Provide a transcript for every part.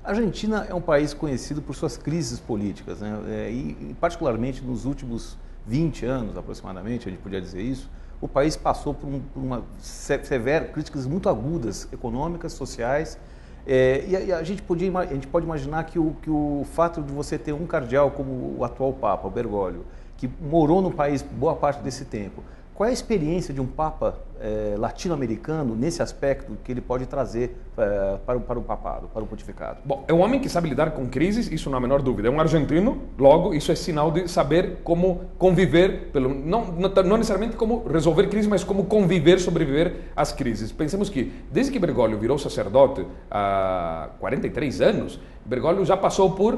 A Argentina é um país conhecido por suas crises políticas, né? E particularmente nos últimos 20 anos aproximadamente, a gente podia dizer isso, o país passou por uma severa, críticas muito agudas, econômicas, sociais, e a gente pode imaginar que o fato de você ter um cardeal como o atual Papa, o Bergoglio, que morou no país boa parte desse tempo, qual é a experiência de um Papa latino-americano nesse aspecto que ele pode trazer para o papado, para o pontificado? Bom, é um homem que sabe lidar com crises, isso não há a menor dúvida. É um argentino, logo, isso é sinal de saber como conviver, não necessariamente como resolver crises, mas como conviver, sobreviver às crises. Pensemos que, desde que Bergoglio virou sacerdote há 43 anos, Bergoglio já passou por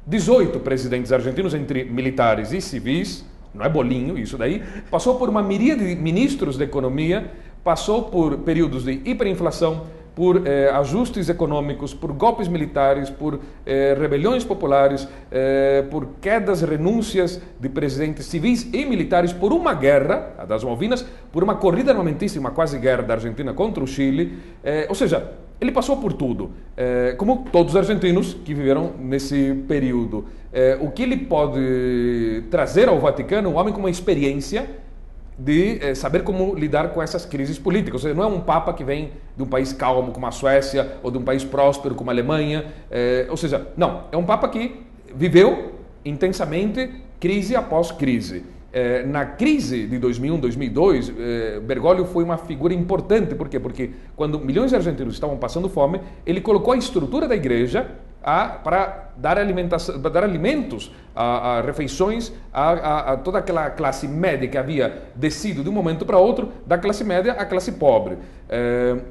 18 presidentes argentinos, entre militares e civis. Não é bolinho isso daí, passou por uma miríade de ministros da economia, passou por períodos de hiperinflação, por ajustes econômicos, por golpes militares, por rebeliões populares, por quedas, renúncias de presidentes civis e militares, por uma guerra, a das Malvinas, por uma corrida armamentista, uma quase guerra da Argentina contra o Chile, ou seja, ele passou por tudo, como todos os argentinos que viveram nesse período. O que ele pode trazer ao Vaticano, um homem com uma experiência de saber como lidar com essas crises políticas. Ou seja, não é um Papa que vem de um país calmo como a Suécia ou de um país próspero como a Alemanha. Ou seja, não, é um Papa que viveu intensamente crise após crise. Na crise de 2001, 2002, Bergoglio foi uma figura importante. Por quê? Porque quando milhões de argentinos estavam passando fome, ele colocou a estrutura da igreja para dar alimentos, a refeições a toda aquela classe média que havia descido de um momento para outro, da classe média à classe pobre.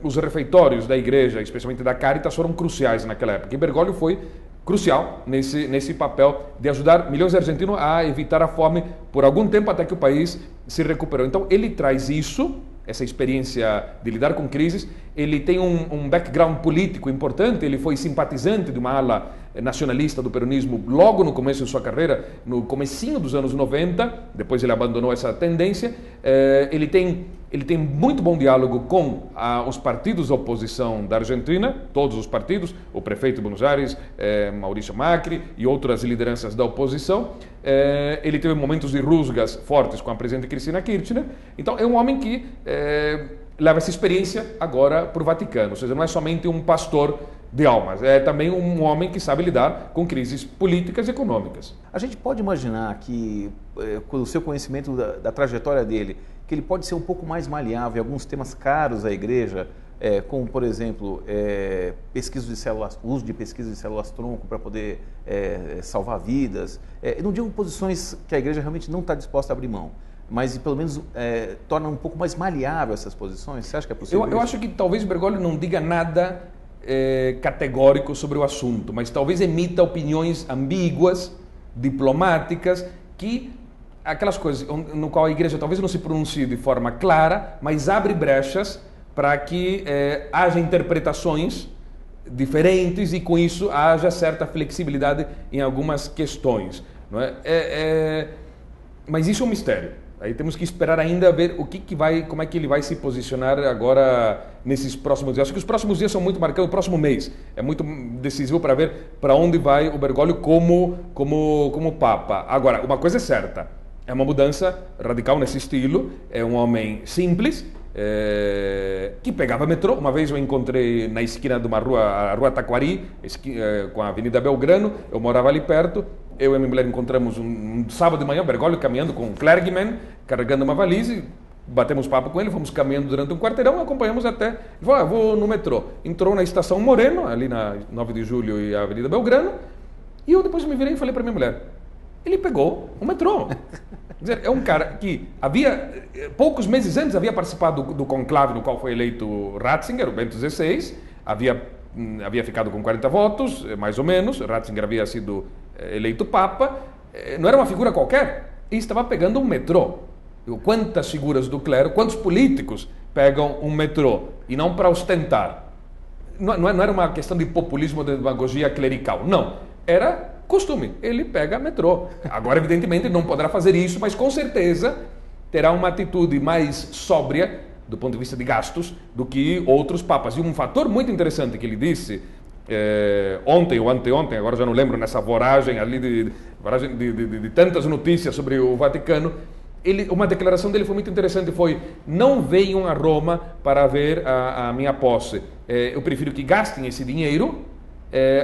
Os refeitórios da igreja, especialmente da Caritas, foram cruciais naquela época. E Bergoglio foi crucial nesse papel de ajudar milhões de argentinos a evitar a fome por algum tempo até que o país se recuperou. Então ele traz isso, essa experiência de lidar com crises. Ele tem um background político importante, ele foi simpatizante de uma ala nacionalista do peronismo logo no começo de sua carreira, no comecinho dos anos 90, depois ele abandonou essa tendência. Ele tem muito bom diálogo com os partidos da oposição da Argentina, todos os partidos, o prefeito de Buenos Aires, Maurício Macri e outras lideranças da oposição. Ele teve momentos de rusgas fortes com a presidente Cristina Kirchner. Então é um homem que leva essa experiência agora para o Vaticano, ou seja, não é somente um pastor de almas, é também um homem que sabe lidar com crises políticas e econômicas. A gente pode imaginar que, com o seu conhecimento da trajetória dele, que ele pode ser um pouco mais maleável em alguns temas caros à igreja, como, por exemplo, uso de pesquisas de células-tronco para poder salvar vidas. Eu não digo posições que a igreja realmente não está disposta a abrir mão, mas pelo menos torna um pouco mais maleável essas posições. Você acha que é possível? Eu acho que talvez Bergoglio não diga nada categórico sobre o assunto, mas talvez emita opiniões ambíguas, diplomáticas, que aquelas coisas no qual a igreja talvez não se pronuncie de forma clara, mas abre brechas para que haja interpretações diferentes e com isso haja certa flexibilidade em algumas questões, não é? Mas isso é um mistério. Aí temos que esperar ainda ver como é que ele vai se posicionar agora nesses próximos dias. Acho que os próximos dias são muito marcantes, o próximo mês é muito decisivo para ver para onde vai o Bergoglio como Papa. Agora, uma coisa é certa, é uma mudança radical nesse estilo, é um homem simples, que pegava metrô. Uma vez eu encontrei na esquina de uma rua, a Rua Taquari, com a Avenida Belgrano, eu morava ali perto. Eu e a minha mulher encontramos um sábado de manhã, Bergoglio caminhando com um clergyman, carregando uma valise, e batemos papo com ele, fomos caminhando durante um quarteirão, acompanhamos até, ele falou, vou no metrô. Entrou na Estação Moreno, ali na 9 de Julho e a Avenida Belgrano, e eu depois me virei e falei para minha mulher, ele pegou o metrô. Quer dizer, é um cara que poucos meses antes havia participado do conclave no qual foi eleito Ratzinger, o Bento XVI, havia ficado com 40 votos, mais ou menos. Ratzinger havia sido eleito Papa, não era uma figura qualquer, e estava pegando um metrô. Quantas figuras do clero, quantos políticos pegam um metrô, e não para ostentar? Não era uma questão de populismo, de demagogia clerical, não, era costume, ele pega metrô. Agora, evidentemente, não poderá fazer isso, mas com certeza terá uma atitude mais sóbria do ponto de vista de gastos do que outros papas. E um fator muito interessante que ele disse ontem ou anteontem, agora já não lembro, nessa voragem ali de tantas notícias sobre o Vaticano, uma declaração dele foi muito interessante, foi: não venham a Roma para ver a minha posse, eu prefiro que gastem esse dinheiro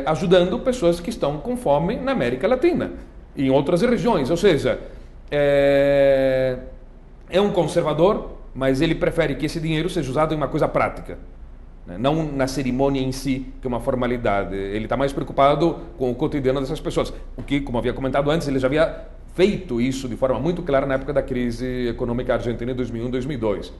ajudando pessoas que estão com fome na América Latina e em outras regiões. Ou seja, é um conservador, mas ele prefere que esse dinheiro seja usado em uma coisa prática, não na cerimônia em si, que é uma formalidade. Ele está mais preocupado com o cotidiano dessas pessoas, o que, como havia comentado antes, ele já havia feito isso de forma muito clara na época da crise econômica argentina em 2001, 2002.